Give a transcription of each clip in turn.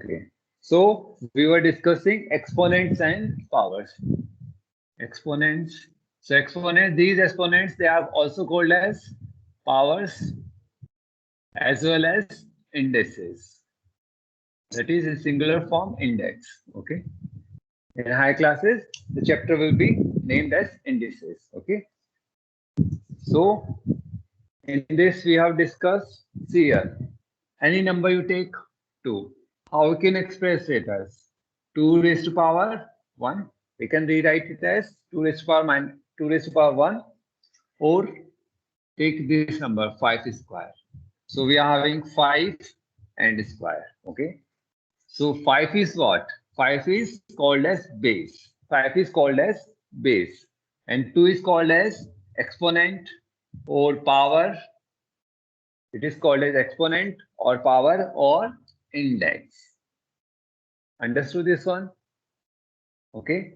Okay. So we were discussing exponents and powers. Exponents. So exponents, these exponents, they are also called as powers as well as indices. That is in singular form index. Okay. In high classes, the chapter will be named as indices. Okay. So in this we have discussed, see here, any number you take 2. How we can express it as 2 raised to power 1. We can rewrite it as 2 raised to power minus 2 raised to power 1, or take this number 5 square. So we are having 5 and square. Okay. So 5 is what? 5 is called as base. 5 is called as base. And 2 is called as exponent or power. It is called as exponent or power or index. Understood this one? Okay.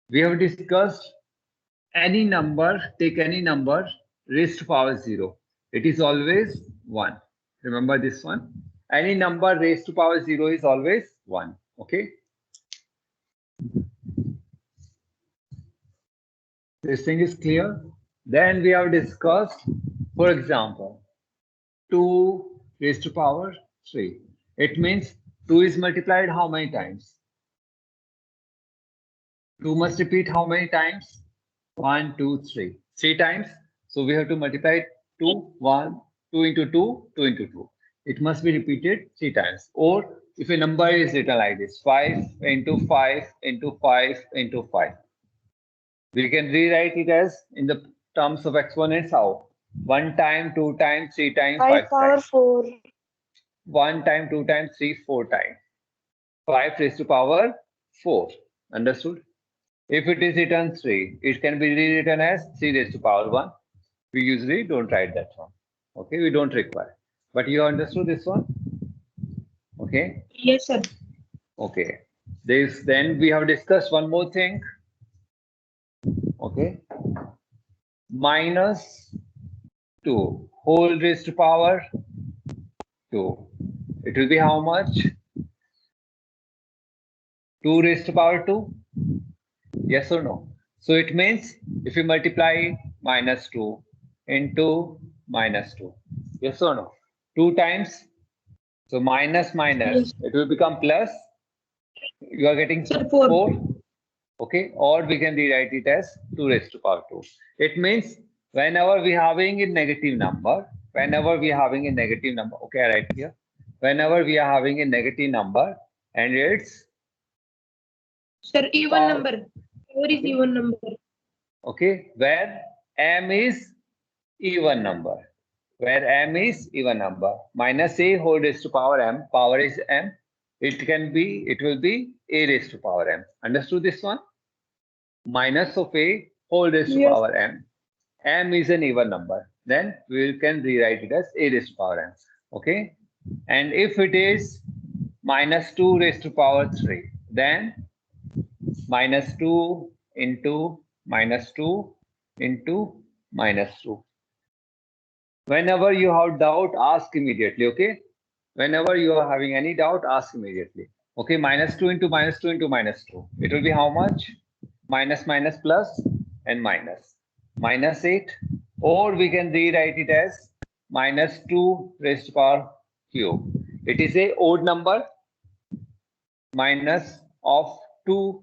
We have discussed any number, take any number raised to power 0. It is always 1. Remember this one. Any number raised to power 0 is always 1. Okay. This thing is clear. Then we have discussed, for example, 2 raised to power 3. It means 2 is multiplied how many times? 2 must repeat how many times? 1, 2, 3. 3 times. So we have to multiply 2, 1, 2 into 2, 2 into 2. It must be repeated 3 times. Or if a number is written like this, 5 into 5 into 5 into 5. We can rewrite it as in the terms of exponents how? 1 time, 2 times, 3 times, 5 5 power times. 4. 1 time, 2 times, 3, 4 times. 5 raised to power 4. Understood? If it is written 3, it can be rewritten as 3 raised to power 1. We usually don't write that one. Okay, we don't require. But you understood this one? Okay. Yes, sir. Okay. Then we have discussed one more thing. Okay. Minus 2 whole raised to power 2. It will be how much? 2 raised to power 2? Yes or no? So it means if you multiply minus 2 into minus 2. Yes or no? 2 times. So minus minus, Yes. it will become plus. You are getting Sir, 4. 4. Okay, or we can rewrite it as 2 raised to power 2. It means whenever we are having a negative number, okay, I write here. Whenever we are having a negative number and it's Sir, even power, number. 4 is okay, even number. okay, where m is even number, minus a whole raised to power m, power is m, it will be a raised to power m. Understood this one? Minus of a whole raised to Yes. power m. M is an even number. Then we can rewrite it as a raised to power m. Okay. And if it is minus 2 raised to power 3, then minus 2 into minus 2 into minus 2. Whenever you have doubt, ask immediately. Okay. Whenever you are having any doubt, ask immediately. Okay. Minus 2 into minus 2 into minus 2. It will be how much? Minus minus plus and minus 8, or we can rewrite it as minus 2 raised to power cube. It is a odd number. Minus of 2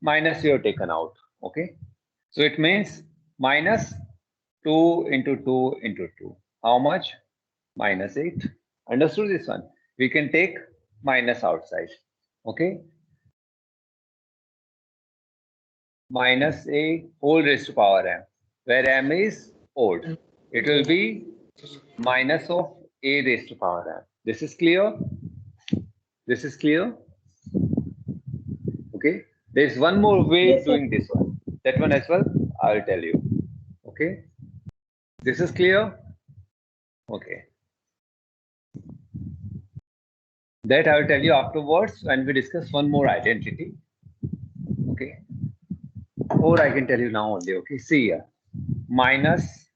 minus you have taken out. Okay, so it means minus 2 into 2 into 2. How much? Minus 8. Understood this one? We can take minus outside. Okay, minus a whole raised to power m, where m is odd. It will be minus of a raised to power m. This is clear? This is clear? Okay. There is one more way Yes, sir. doing this one. That one as well, I will tell you. Okay. This is clear? Okay. That I will tell you afterwards when we discuss one more identity. Okay. Or I can tell you now only. Okay. See here. Minus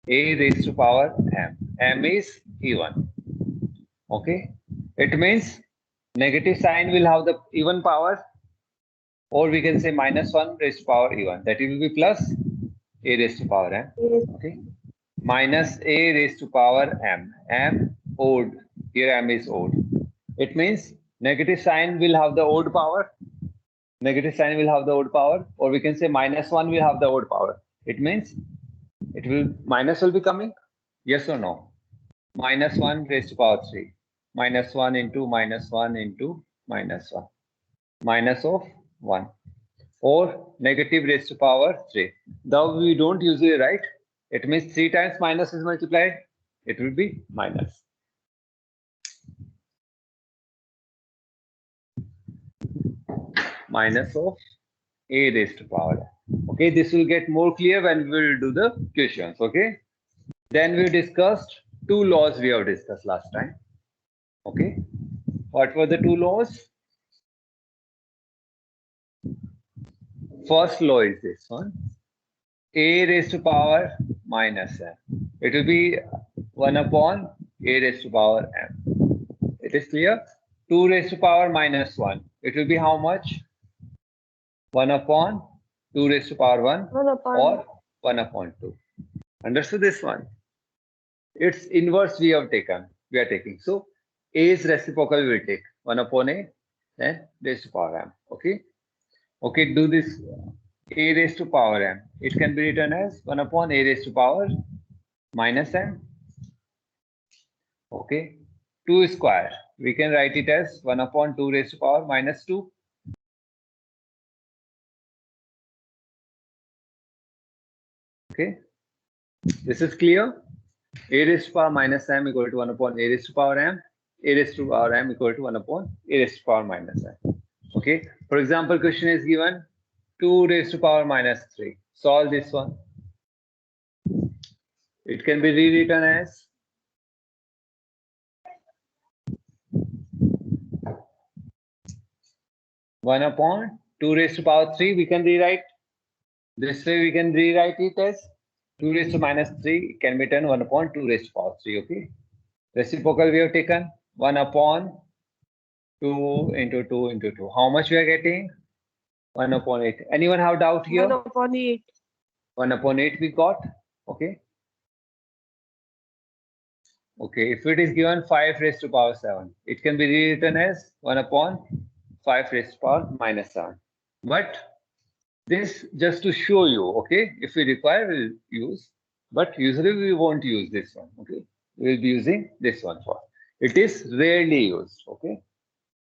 a raised to power m. M is even. Okay. It means negative sign will have the even power, or we can say minus 1 raised to power even. That will be plus a raised to power m. Okay. Minus a raised to power m. M odd. Here m is odd. It means negative sign will have the odd power. Negative sign will have the odd power, or we can say minus 1 will have the odd power. It means it will minus will be coming. Yes or no? Minus 1 raised to power 3. Minus 1 into minus 1 into minus 1. Minus of 1. Or negative raised to power 3. Though we don't usually write, it means 3 times minus is multiplied. It will be minus. Minus of a raised to power. Okay, this will get more clear when we will do the questions. Okay. Then we discussed two laws we have discussed last time. Okay. What were the two laws? First law is this one. A raised to power minus m. It will be 1 upon a raised to power m. It is clear? 2 raised to power minus 1. It will be how much? 1 upon 2 raised to power 1 or 1 upon 2. Understood this one? Its inverse we are taking. So A's reciprocal we will take 1 upon a, then raised to power m. Okay. Okay, do this a raised to power m. It can be written as 1 upon a raised to power minus m. Okay. 2 square. We can write it as 1 upon 2 raised to power minus 2. Okay. This is clear. A raised to power minus m equal to 1 upon a raised to power m. A raised to power m equal to 1 upon a raised to power minus m. Okay. For example, question is given 2 raised to power minus 3. Solve this one. It can be rewritten as 1 upon 2 raised to power 3. We can rewrite. This way we can rewrite it as 2 raised to minus 3 can be written 1 upon 2 raised to power 3. Okay. Reciprocal we have taken 1 upon 2 into 2 into 2. How much we are getting? 1 upon 8. Anyone have doubt here? 1 upon 8. 1 upon 8 we got. Okay. Okay. If it is given 5 raised to power 7, it can be rewritten as 1 upon 5 raised to power minus 7. But this just to show you, okay? If we require, we'll use. But usually we won't use this one, okay? We'll be using this one for. It is rarely used, okay?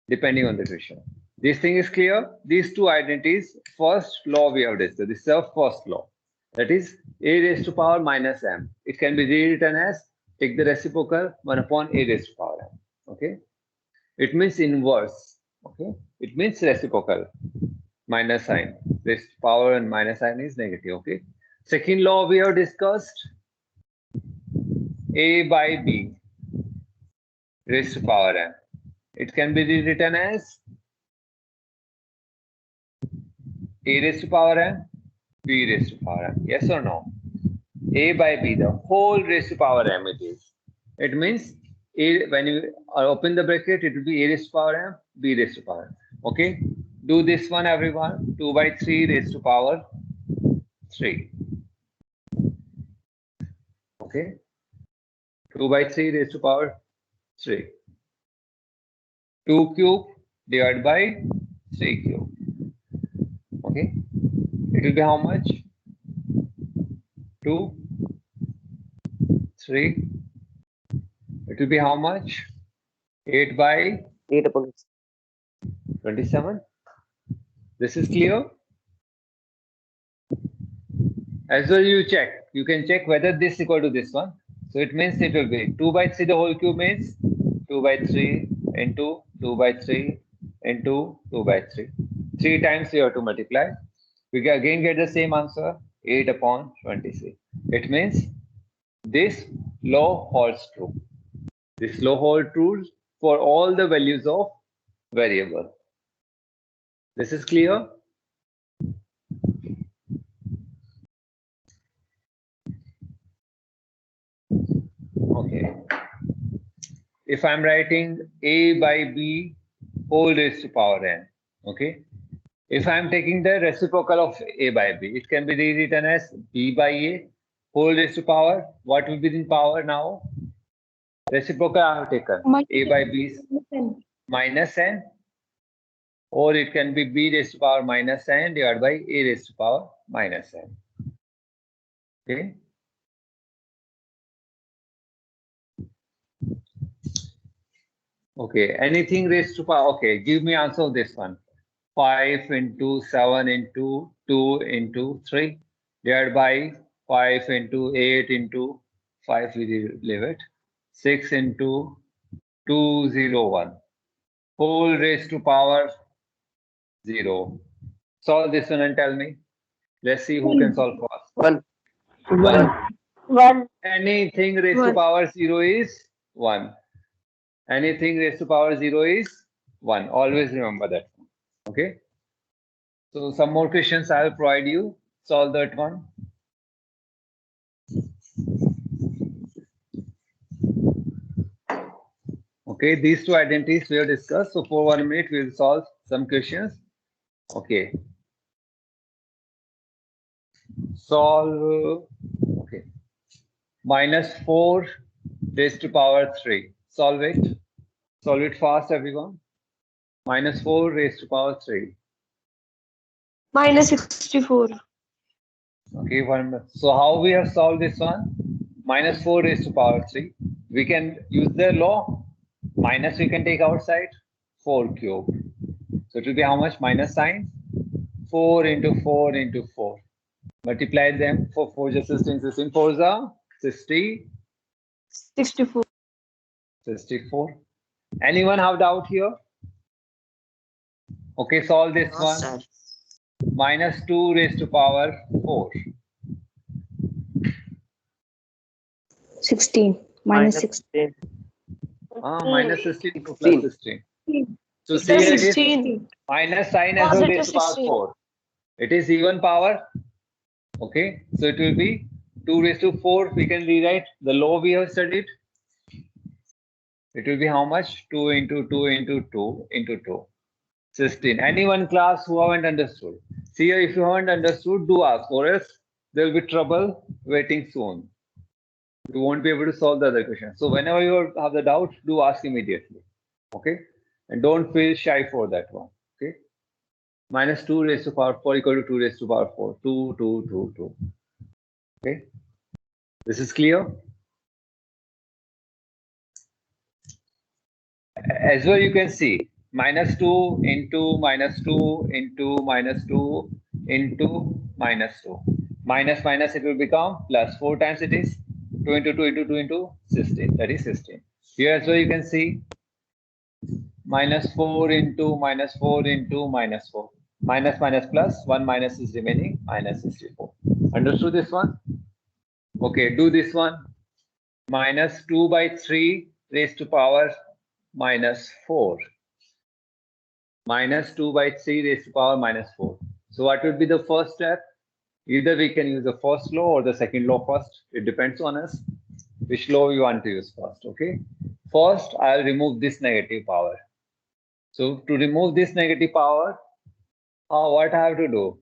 Depending on the question. This thing is clear. These two identities, first law we have discussed. This is our first law. That is a raised to power minus m. It can be rewritten as take the reciprocal 1 upon a raised to power m. Okay. It means inverse. Okay. It means reciprocal. Minus sign. This power and minus sign is negative. Okay. Second law we have discussed a by b raised to power m. It can be rewritten as a raised to power m, b raised to power m. Yes or no? A by b, the whole raised to power m it is. It means a, when you open the bracket, it will be a raised to power m, b raised to power m. Okay. Do this one, everyone. 2 by 3 raised to power 3. Okay. 2 by 3 raised to power 3. 2 cube divided by 3 cube. Okay. It will be how much? 2, 3. It will be how much? 8 by 8 upon 27. This is clear. As well, you check. You can check whether this is equal to this one. So it means it will be 2 by 3 the whole cube means 2 by 3 into 2 by 3 into 2 by 3. 3 times you have to multiply. We again get the same answer 8 upon 23. It means this law holds true. This law holds true for all the values of variable. This is clear? Okay. if I'm writing a by b whole raised to power n, okay? If I'm taking the reciprocal of a by b, it can be rewritten as b by a whole raised to power. What will be the power now? Reciprocal I have taken. A by b is minus n, or it can be b raised to power minus n divided by a raised to power minus n. Okay. Okay, anything raised to power. Okay, give me answer of this one. 5 into 7 into 2 into 3 divided by 5 into 8 into 5, we leave it. 6 into 201. Whole raised to power 0. Solve this one and tell me. Let's see who can solve first. 1. 1. Anything raised to 1. power 0 is 1. Anything raised to power 0 is 1. Always remember that. Okay. So some more questions I will provide you. Solve that one. Okay, these two identities we have discussed. So for 1 minute, we will solve some questions. Okay. Solve. Okay. Minus 4 raised to power 3. Solve it. Solve it fast, everyone. Minus 4 raised to power 3. Minus 64. Okay, so how we have solved this one? Minus 4 raised to power 3. We can use the law. Minus we can take outside. 4 cube. So it will be how much? Minus sign. 4 into 4 into 4. Multiply them. 4 just 16. 16 4 is 60. 64. 64. Anyone have doubt here? Okay, solve this one. Sir. Minus 2 raised to power 4. 16. Minus 16. Minus 16 to plus 16. So see Sir, here it is 16. minus sign as well Positive raised to power 16. 4. It is even power. Okay, so it will be 2 raised to 4. We can rewrite the law we have studied. It will be how much? 2 into 2 into 2 into 2. 16. Anyone class who haven't understood? See here, if you haven't understood, do ask, or else there will be trouble waiting soon. You won't be able to solve the other question. So whenever you have the doubt, do ask immediately. Okay, and don't feel shy for that one. Okay, minus 2 raised to power 4 equal to 2 raised to power 4. 2, 2, 2, 2. Okay, this is clear. As well, you can see minus 2 into minus 2 into minus 2 into minus 2. Minus minus it will become plus 4 times it is 2 into 2 into 2 into 16. That is 16. Here as well you can see minus 4 into minus 4 into minus 4. Minus minus plus 1 minus is remaining minus 64. Understood this one? Okay, do this one. Minus 2 by 3 raised to power minus 4. Minus 2 by 3 raised to power minus 4. So what would be the first step? Either we can use the first law or the second law first. It depends on us which law we want to use first. Okay. First, I'll remove this negative power. So to remove this negative power, what I have to do?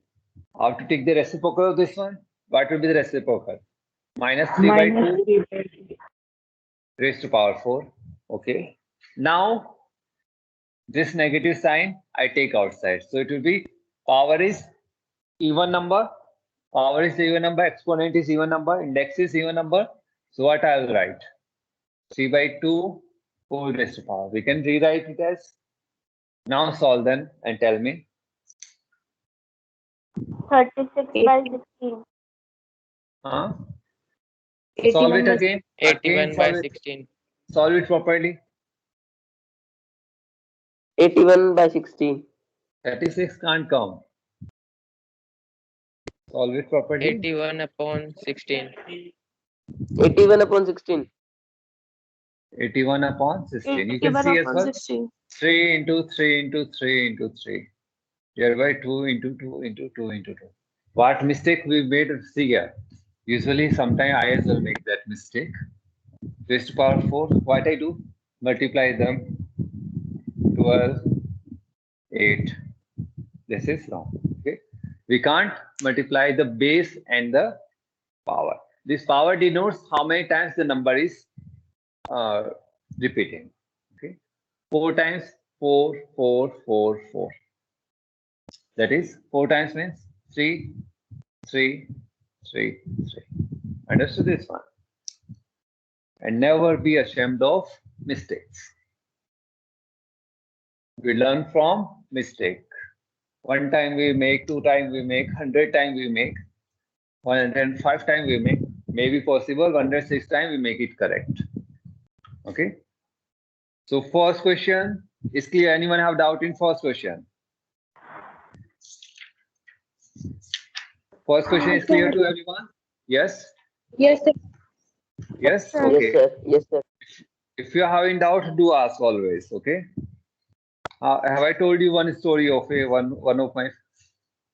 I have to take the reciprocal of this one. What will be the reciprocal? Minus 3 by 2 raised to power 4. Okay. Now, this negative sign I take outside. So it will be power is even number. Power is the even number. Exponent is even number. Index is even number. So what I will write? 3 by 2 whole raised to power. We can rewrite it as. Now solve them and tell me. 36 by 16. Solve it again. 81 by solve it. 16. Solve it properly. 81 by 16. 36 can't come. Solve it properly. 81 upon 16. 81 upon 16. 81 upon 16. You can 81 see as upon well. 16. 3 into 3 into 3 into 3. Thereby 2 into 2 into 2 into 2. What mistake we made? See here. Usually, sometimes I as well make that mistake. Raised to power 4. What I do? multiply them 12, 8. This is wrong. Okay, we can't multiply the base and the power. This power denotes how many times the number is repeating. Okay, 4 times 4, 4, 4, 4. That is 4 times means 3, 3, 3, 3. Understood this one? And never be ashamed of mistakes. We learn from mistake. 1 time we make, 2 times we make, 100 times we make, 105 times we make, maybe possible 106 times we make it correct. Okay. So first question is clear. Anyone have doubt in first question? First question is clear to everyone? Yes? Yes, sir. Yes? Okay. Yes, sir. Yes, sir. If you are having doubt, do ask always. Okay. Have I told you one story of one of my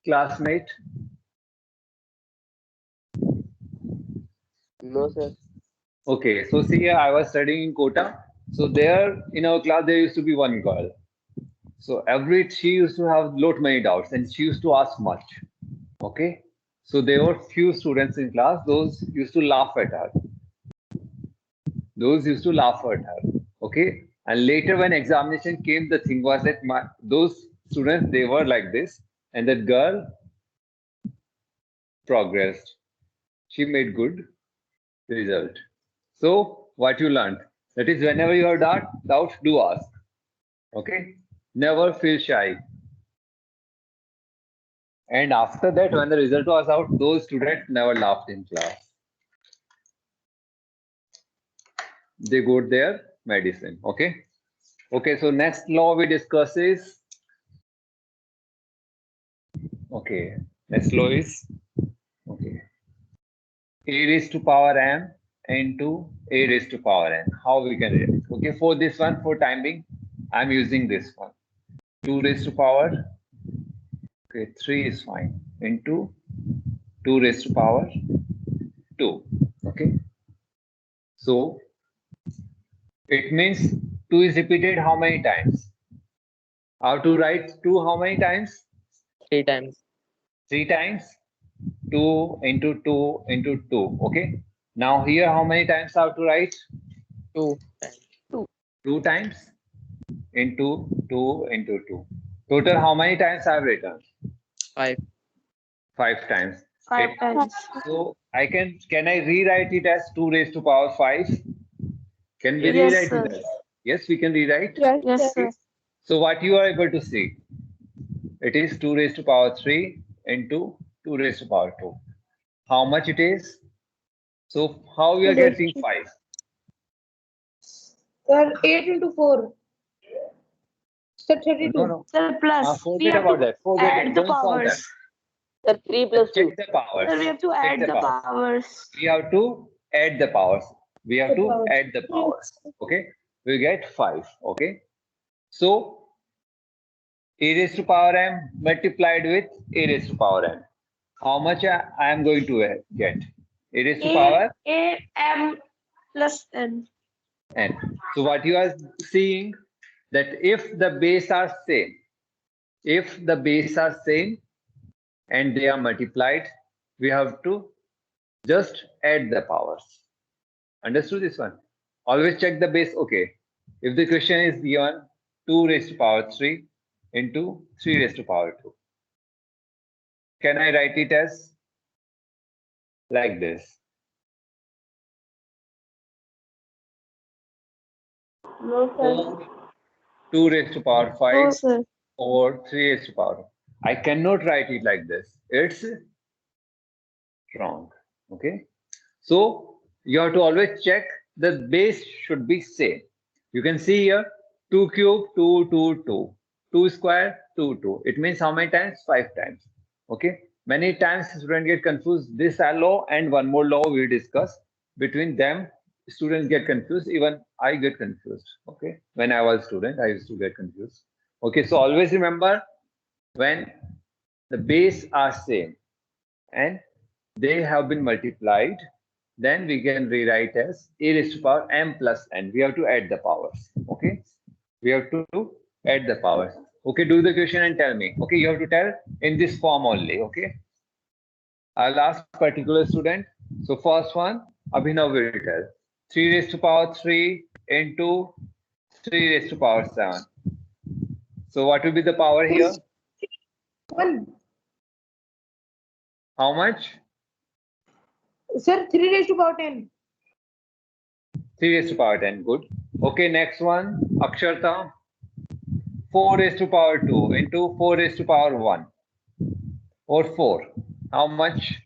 classmate? No, sir. Okay, so see here, I was studying in Kota. So there in our class there used to be one girl. So she used to have lot many doubts and she used to ask much. Okay, so there were few students in class. Those used to laugh at her. Okay, and later when examination came, the thing was that those students, they were like this, and that girl progressed. She made good result. So what you learned, that is, whenever you have doubt, do ask. Okay, never feel shy. And after that, when the result was out, those students never laughed in class. They got their medicine. Okay. Okay, so next law we discuss is, okay, next law is, okay, a raised to power m into a raised to power n. How we can write it? Okay, for this one, for time being, I'm using this one. 2 raised to power, okay, 3 is fine, into 2 raised to power 2. Okay, so it means 2 is repeated how many times? How to write 2 how many times? 3 times. 3 times. 2 into 2 into 2. Okay. Now here how many times I have to write? 2 times. 2 times into 2 into 2. Total how many times I have written? 5. 5 times. 5 times. So can I rewrite it as 2 raised to power 5? Can we Yes, rewrite sir. it as? Yes, we can rewrite. Yes, sir. So what you are able to see? It is 2 raised to power 3 into 2 raised to power 2. How much it is? So how we are getting 5? Sir, 8 into 4. Sir, 32. No. Sir, plus. We Forget have about to that. Forget add it. the Don't solve that. powers. Sir, 3 plus 2. Check the powers. Sir, we have to Check add the powers. We have to add the powers. We have to powers. add the powers. Okay. We get 5. Okay. So a raised to power m multiplied with a raised to power n. How much I am going to get? A raised to power A M plus N. n. So what you are seeing, that if the base are same, and they are multiplied, we have to just add the powers. Understood this one? Always check the base. Okay. If the question is given 2 raised to power 3 into 3 raised to power 2, can I write it as like this? No, sir. Or 2 raised to power 5 No, sir. or 3 raised to power. I cannot write it like this. It's wrong. Okay. So you have to always check the base should be same. You can see here 2 cube 2 2 2, 2 square 2 2. It means how many times? 5 times. Okay. Many times students get confused. This law and one more law we discuss. Between them, students get confused. Even I get confused. Okay. When I was a student, I used to get confused. Okay. So always remember, when the base are same and they have been multiplied, then we can rewrite as a raised to power m plus n. We have to add the powers. Okay, we have to add the powers. Okay, do the question and tell me. Okay, you have to tell in this form only. Okay, I'll ask particular student. So first one, Abhinav will tell 3 raised to power 3 into 3 raised to power 7. So what will be the power here? 1. How much? Sir, 3 raised to power 10. 3 raised to power 10. Good. Okay, next one, Aksharta. 4 raised to power 2 into 4 raised to power 1 or 4. How much?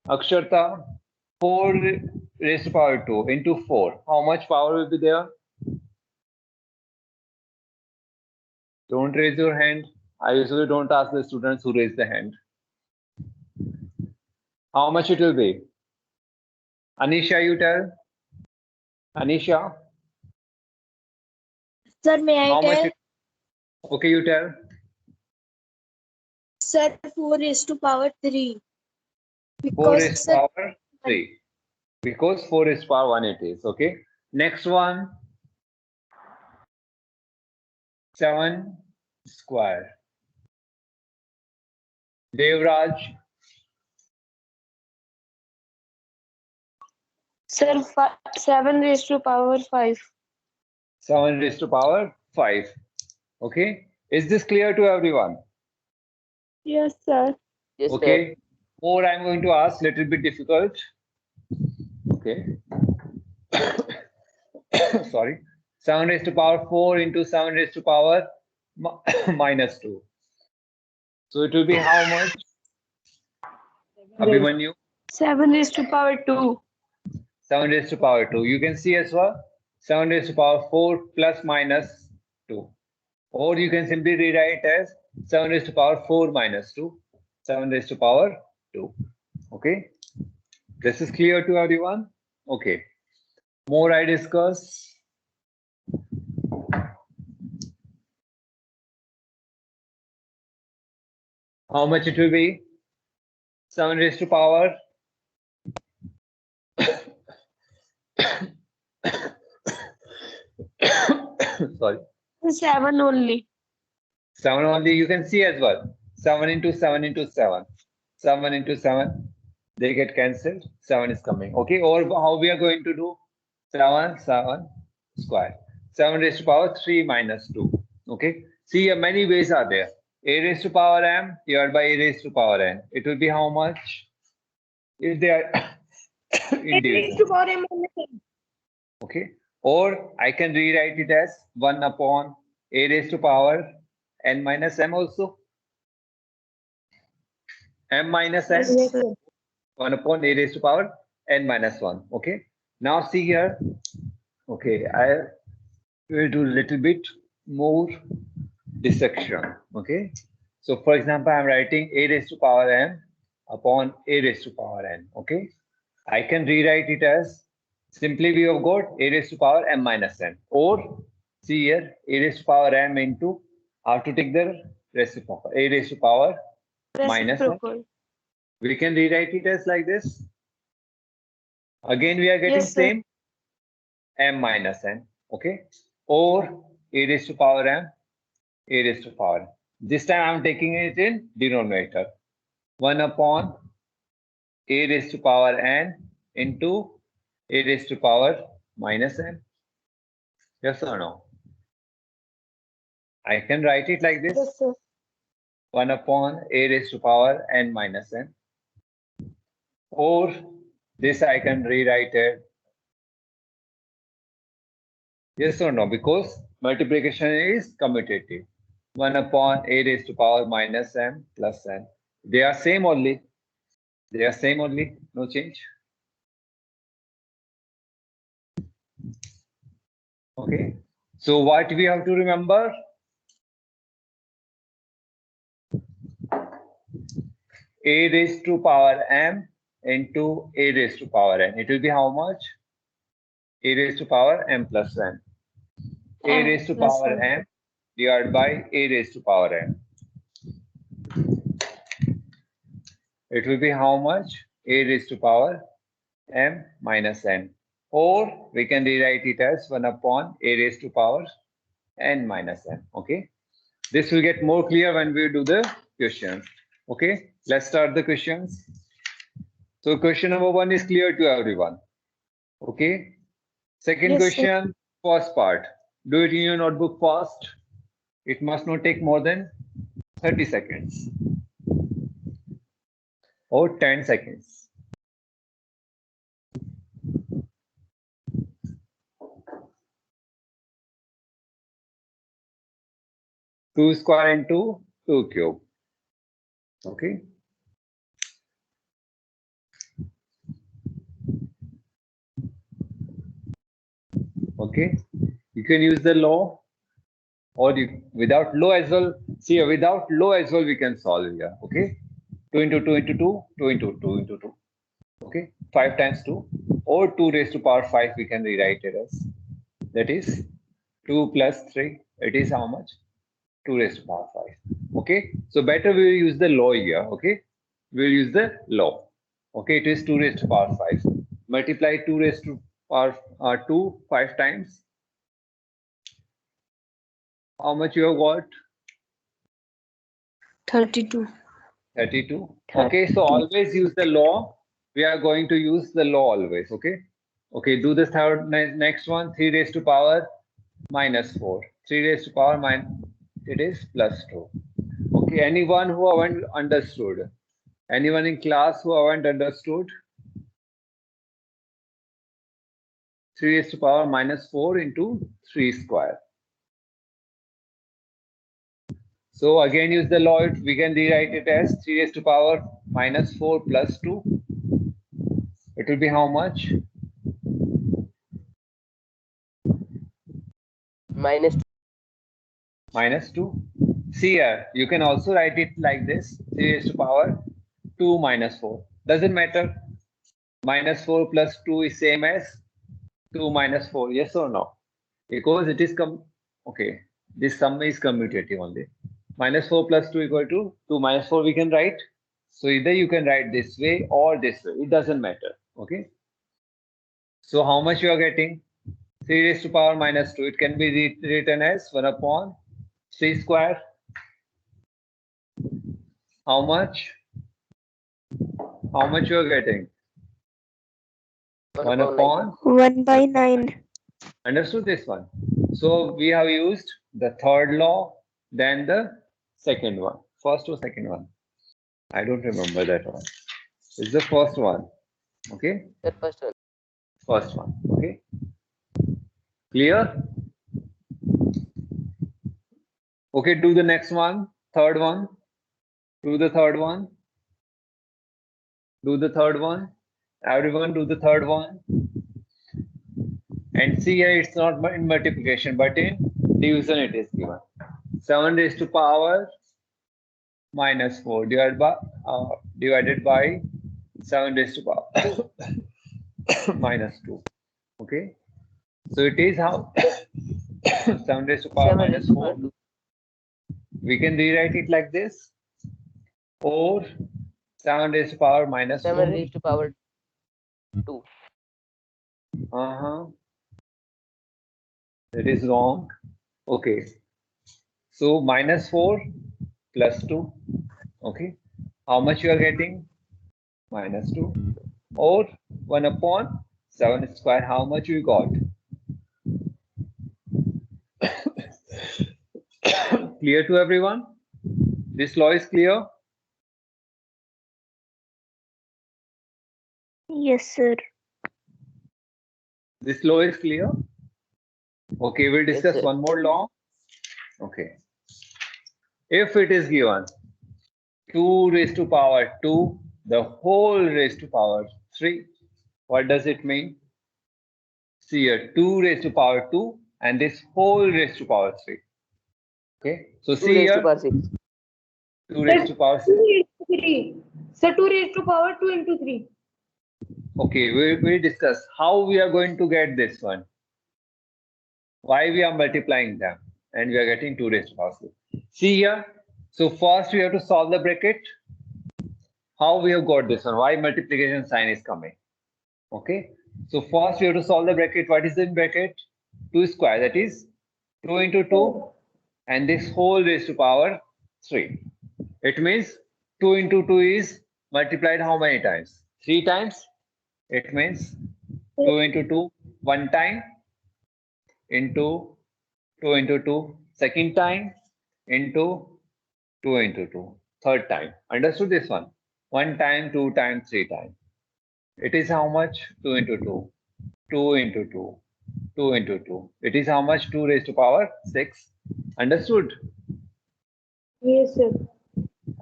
Aksharta, 4 raised to power 2 into 4. How much power will be there? Don't raise your hand. I usually don't ask the students who raise the hand. How much it will be? Anisha, you tell. Anisha, Sir, may I how much? tell? Okay, you tell. Sir, 4 raised to power 3. 4 Because, raised to sir, power 3. Because 4 raised to power 1 it is. Okay. Next one. 7 square. Devraj, sir, 7 raised to power 5. 7 raised to power 5. Okay. Is this clear to everyone? Yes, sir. Yes, sir. Okay. More I'm going to ask, little bit difficult. Okay. Sorry. 7 raised to power 4 into 7 raised to power minus 2. So it will be how much? Abhimanyu? 7 raised to power 2. 7 raised to power 2. You can see as well. 7 raised to power 4 plus minus 2. Or you can simply rewrite as 7 raised to power 4 minus 2. 7 raised to power 2. Okay. This is clear to everyone? Okay. More I discuss. How much it will be? 7 raised to power. Sorry. 7 only. 7 only you can see as well. 7 into 7 into 7. 7 into 7. They get cancelled. 7 is coming. Okay. Or how we are going to do? 7, 7 square. 7 raised to power 3 minus 2. Okay. See, many ways are there. A raised to power m divided by a raised to power n. It will be how much? If they are 8 raised individual. to power m minus n. Okay. Or I can rewrite it as 1 upon a raised to power n minus m also. M minus n. Yes, sir. 1 upon a raised to power n minus 1. Okay. Now see here. Okay. I will do a little bit more dissection. Okay. So for example, I'm writing a raised to power m upon a raised to power n. Okay. I can rewrite it as simply we have got a raised to power m minus n. Or see here a raised to power m into I have to take the reciprocal a raised to power minus n. Reciprocal. We can rewrite it as like this. Again, we are getting Yes, sir. same m minus n. Okay. Or a raised to power m, a raised to power n. This time I'm taking it in denominator. 1 upon a raised to power n into a raised to power minus n. Yes or no? I can write it like this. Yes, sir. 1 upon a raised to power n minus n. Or this I can rewrite it. Yes or no? Because multiplication is commutative. 1 upon a raised to power minus m plus n. They are same only. They are same only. No change. Okay. So what we have to remember? A raised to power m into a raised to power n. It will be how much? A raised to power m plus n. A M raised to plus power n. m divided by a raised to power n. It will be how much? A raised to power m minus n. Or we can rewrite it as 1 upon a raised to power n minus n. Okay. This will get more clear when we do the questions. Okay. Let's start the questions. So question number 1 is clear to everyone. Okay. Second Yes, sir. question, first part. Do it in your notebook fast. It must not take more than 30 seconds or 10 seconds. Two square into 2 cube. Okay. Okay. You can use the law, or without law as well. See, without law as well, we can solve here. Okay. 2 into 2 into 2, 2 into 2 into 2. Okay. 5 times 2, or 2 raised to power 5, we can rewrite it as. That is 2 plus 3. It is how much? 2 raised to power 5. Okay. So better we will use the law here. Okay. We will use the law. Okay. It is 2 raised to power 5. Multiply 2 raised to power 2 5 times. How much you have got? 32. 32. Okay. So always use the law. We are going to use the law always. Okay. Okay. Do the third next one. 3 raised to power minus 4. 3 raised to power minus. It is plus 2. Okay. Anyone who haven't understood? Anyone in class who haven't understood? 3 raised to power minus 4 into 3 square. So again use the law. We can rewrite it as 3 raised to power minus 4 plus 2. It will be how much? Minus Minus 2. See here, you can also write it like this. 3 raised to power 2 minus 4. Doesn't matter. Minus 4 plus 2 is same as 2 minus 4. Yes or no? Because it is okay. This sum is commutative only. Minus 4 plus 2 equal to 2 minus 4 we can write. So either you can write this way or this way. It doesn't matter. Okay. So how much you are getting? 3 raised to power minus 2. It can be written as 1 upon 3 square. How much? How much you are getting? 1 upon 1 by 9. Understood this one? So we have used the third law, then the second one. First or second one? I don't remember that one. It's the first one. Okay? the first one. First one. Okay? Clear? Okay, do the next one. Third one. Do the third one. Do the third one. Everyone do the third one. And see here, it's not in multiplication, but in division it is given. 7 raised to power minus 4 divided by 7 raised to power minus 2. Okay. So it is how 7 raised to power 7 minus raised to 4. power 2. We can rewrite it like this. Or 7 raised to power minus 7 4. raised to power 2. That is wrong. Okay. So minus 4 plus 2. Okay. How much you are getting? Minus 2. Or 1 upon 7 square. How much you got? Clear to everyone? This law is clear? Yes, sir. This law is clear? Okay, we'll Yes, discuss sir. one more law. Okay. If it is given 2 raised to power 2, the whole raised to power 3, what does it mean? See here, 2 raised to power 2 and this whole raised to power 3. Okay, so 2 see raised to here, power 6. 2 raised to power 6. 2 raised to 3. So 2 raised to power 2 into 3. Okay, we'll discuss how we are going to get this one. Why we are multiplying them and we are getting 2 raised to power 6. See here, so first we have to solve the bracket. how we have got this one, why multiplication sign is coming. Okay, so first we have to solve the bracket. What is in bracket? 2 square, that is 2 into 2, and this whole raised to power 3. It means 2 into 2 is multiplied how many times? 3 times. It means 2 into 2 one time, into 2 into 2 second time, into 2 into 2 third time. Understood this one? 1 time, 2 times, 3 times. It is how much? 2 into 2. 2 into 2. 2 into 2. It is how much? 2 raised to power 6. Understood? Yes, sir.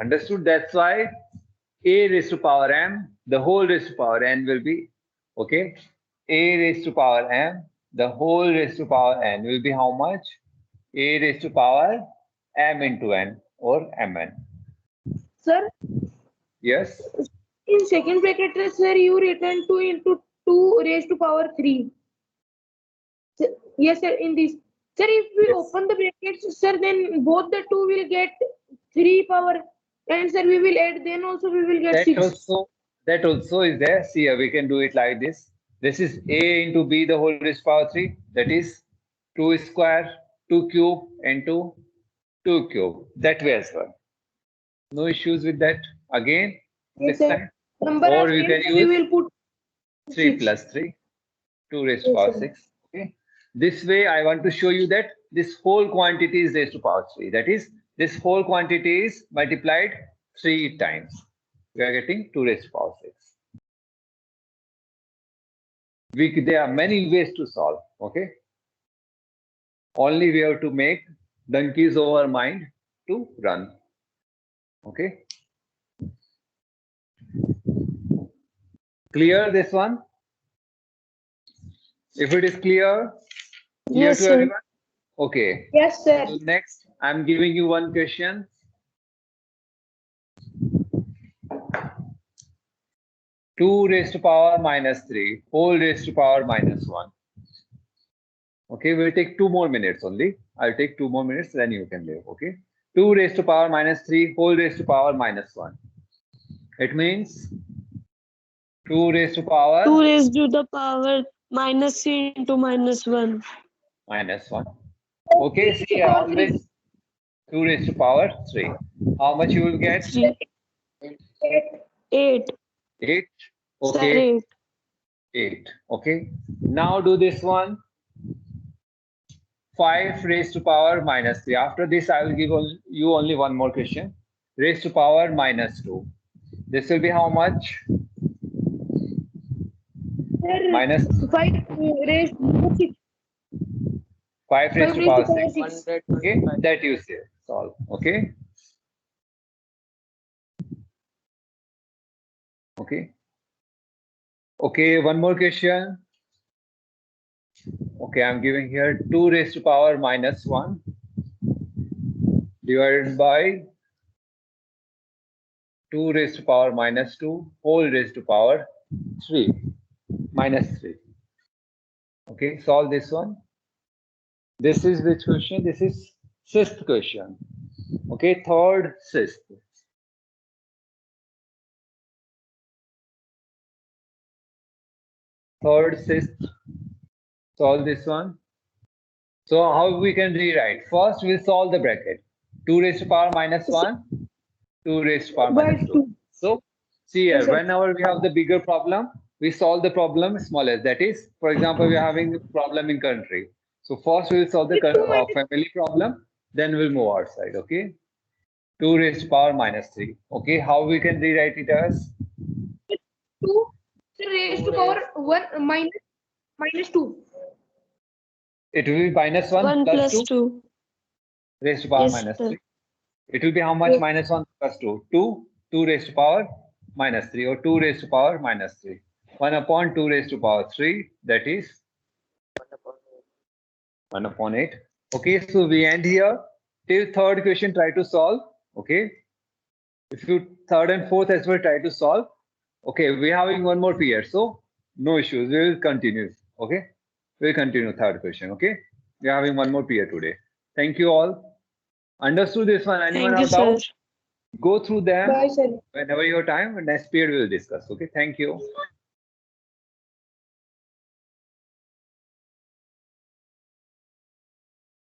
Understood? That's why a raised to power m, the whole raised to power n will be, okay? A raised to power m, the whole raised to power n will be how much? A raised to power m into n or mn. Sir, Yes? in second bracket, sir, you written 2 into 2 raised to power 3. Yes, sir, in this. Sir, if we Yes. open the brackets, sir, then both the 2 will get 3 power. And sir, we will add, then also we will get That 6. also is there. See here, we can do it like this. This is a into b the whole raised to power 3. That is 2 square, 2 cube into 2 cube. That way as well. No issues with that. Again, Yes, this sir. time. Number Or of we can times we use will put 3 6. plus 3, 2 raised to Yes, power sir. 6. Okay. This way, I want to show you that this whole quantity is raised to power 3. That is, this whole quantity is multiplied 3 times. We are getting 2 raised to power 6. There are many ways to solve. Okay. Only we have to make donkeys over mind to run. Okay. Clear this one? If it is clear Yes, to sir. everyone? Okay. Yes, sir. So next, I'm giving you one question. Two raised to power minus 3, whole raised to power minus 1. Okay, we'll take 2 more minutes only. I'll take 2 more minutes, then you can leave. Okay. 2 raised to power minus 3, whole raised to power minus 1. It means 2 raised to power 2 raised to the power minus 3 into minus 1. minus 1. Okay, see here, always 2 raised to power 3. How much you will get? 3. 8. 8. Sir, Okay, 8. 8. Okay. Now do this one. 5 raised to power minus 3. After this, I will give you only one more question. Raised to power minus 2. This will be how much? Sir, Minus 5 raised to 6. 5 raised to power 6. 6. Okay, that you say. Solve. Okay. Okay. Okay, one more question. Okay, I'm giving here 2 raised to power minus 1 divided by 2 raised to power minus 2 whole raised to power 3 minus 3. Okay, solve this one. This is which question? This is sixth question. Okay, third, sixth. Third, sixth. Solve this one. So how we can rewrite? First, we'll solve the bracket. 2 raised to power minus 1, 2 raised to power minus 2. So see here, whenever we have the bigger problem, we solve the problem smallest. That is, for example, we are having a problem in country. So first we will solve the family problem, then we'll move outside. Okay. 2 raised to power minus 3. Okay, how we can rewrite it as? 2 raised to power 1 minus 2. It will be minus 1 1 plus plus 2 2. raised to power Yes, minus sir. 3. It will be how much? Minus 1 plus 2? 2 raised to power minus 3 or 2 raised to power minus 3. 1 upon 2 raised to power 3, that is 1 upon 8. Okay, so we end here. Till third question, try to solve. Okay. If you third and fourth as well, try to solve. Okay, we're having one more period, so no issues. We will continue. Okay, we'll continue third question. Okay, we're having one more period today. Thank you all. Understood this one? Anyone Thank you, have doubt? sir. Go through them Bye, sir. whenever you have time. Next period we will discuss. Okay. Thank you.